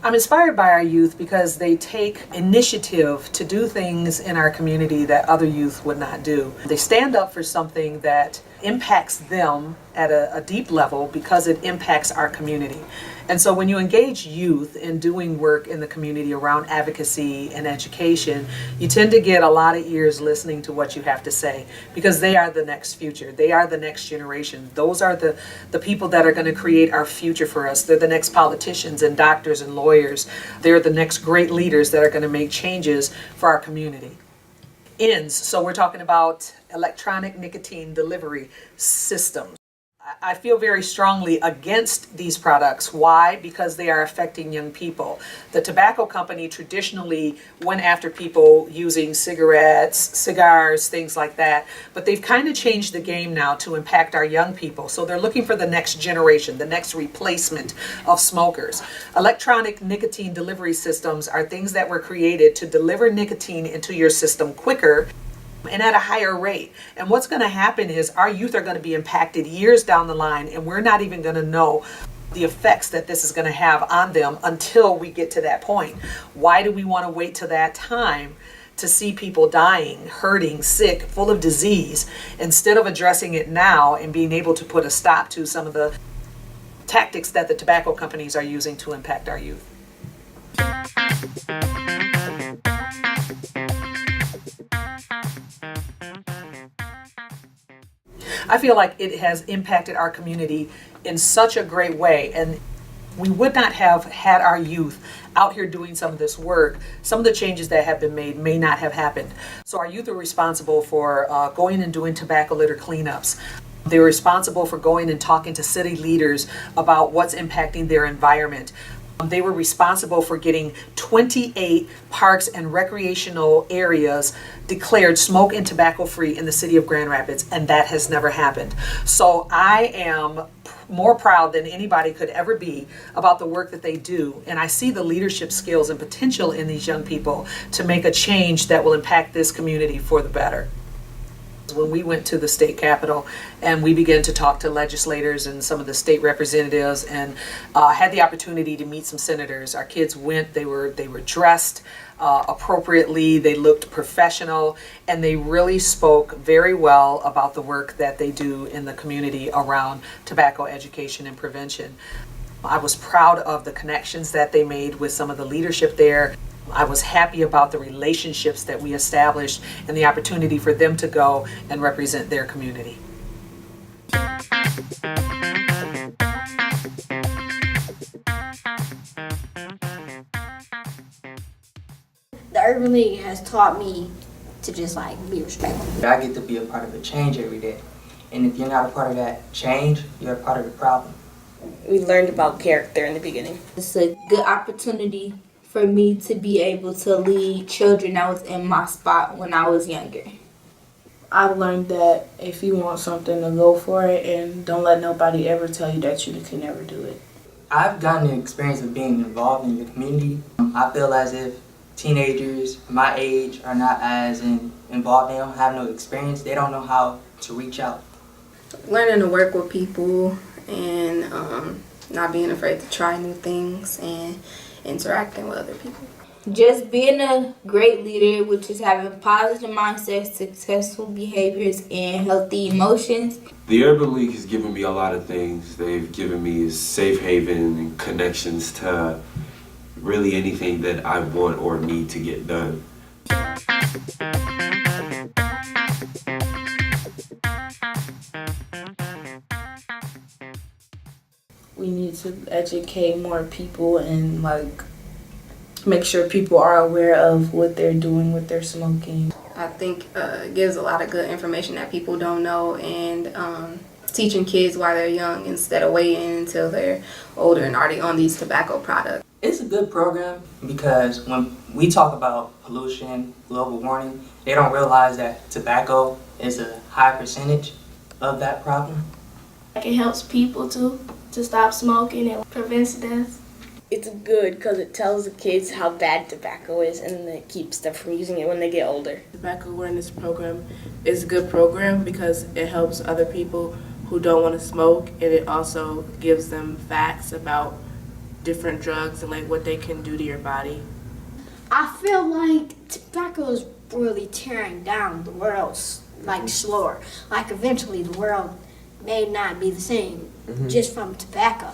I'm inspired by our youth because they take initiative to do things in our community that other youth would not do. They stand up for something that impacts them at a deep level because it impacts our community. And so when you engage youth in doing work in the community around advocacy and education, you tend to get a lot of ears listening to what you have to say because they are the next future. They are the next generation. Those are the people that are going to create our future for us. They're the next politicians and doctors and lawyers. They're the next great leaders that are going to make changes for our community. Ends. So we're talking about electronic nicotine delivery systems. I feel very strongly against these products. Why? Because they are affecting young people. The tobacco company traditionally went after people using cigarettes, cigars, things like that. But they've kind of changed the game now to impact our young people. So they're looking for the next generation, the next replacement of smokers. Electronic nicotine delivery systems are things that were created to deliver nicotine into your system quicker and at a higher rate. And what's going to happen is our youth are going to be impacted years down the line, and we're not even going to know the effects that this is going to have on them until we get to that point. Why do we want to wait to that time to see people dying, hurting, sick, full of disease, instead of addressing it now and being able to put a stop to some of the tactics that the tobacco companies are using to impact our youth? I feel like it has impacted our community in such a great way, and we would not have had our youth out here doing some of this work. Some of the changes that have been made may not have happened. So our youth are responsible for going and doing tobacco litter cleanups. They're responsible for going and talking to city leaders about what's impacting their environment. They were responsible for getting 28 parks and recreational areas declared smoke and tobacco free in the city of Grand Rapids, and that has never happened. So I am more proud than anybody could ever be about the work that they do, and I see the leadership skills and potential in these young people to make a change that will impact this community for the better. When we went to the state capitol and we began to talk to legislators and some of the state representatives and had the opportunity to meet some senators, our kids went, they were dressed appropriately, they looked professional, and they really spoke very well about the work that they do in the community around tobacco education and prevention. I was proud of the connections that they made with some of the leadership there. I was happy about the relationships that we established and the opportunity for them to go and represent their community. The Urban League has taught me to just be respectful. I get to be a part of a change every day. And if you're not a part of that change, you're a part of the problem. We learned about character in the beginning. It's a good opportunity for me to be able to lead children that was in my spot when I was younger. I've learned that if you want something, to go for it and don't let nobody ever tell you that you can never do it. I've gotten the experience of being involved in the community. I feel as if teenagers my age are not as involved. They don't have no experience. They don't know how to reach out. Learning to work with people and not being afraid to try new things and interacting with other people. Just being a great leader, which is having positive mindsets, successful behaviors, and healthy emotions. The Urban League has given me a lot of things. They've given me a safe haven and connections to really anything that I want or need to get done. We need to educate more people and make sure people are aware of what they're doing with their smoking. I think it gives a lot of good information that people don't know, and teaching kids while they're young instead of waiting until they're older and already on these tobacco products. It's a good program because when we talk about pollution, global warming, they don't realize that tobacco is a high percentage of that problem. It helps people to stop smoking and prevents death. It's good because it tells the kids how bad tobacco is, and it keeps them from using it when they get older. Tobacco awareness program is a good program because it helps other people who don't want to smoke, and it also gives them facts about different drugs and like what they can do to your body? I feel like tobacco is really tearing down the world like slower. Like eventually the world may not be the same just from tobacco.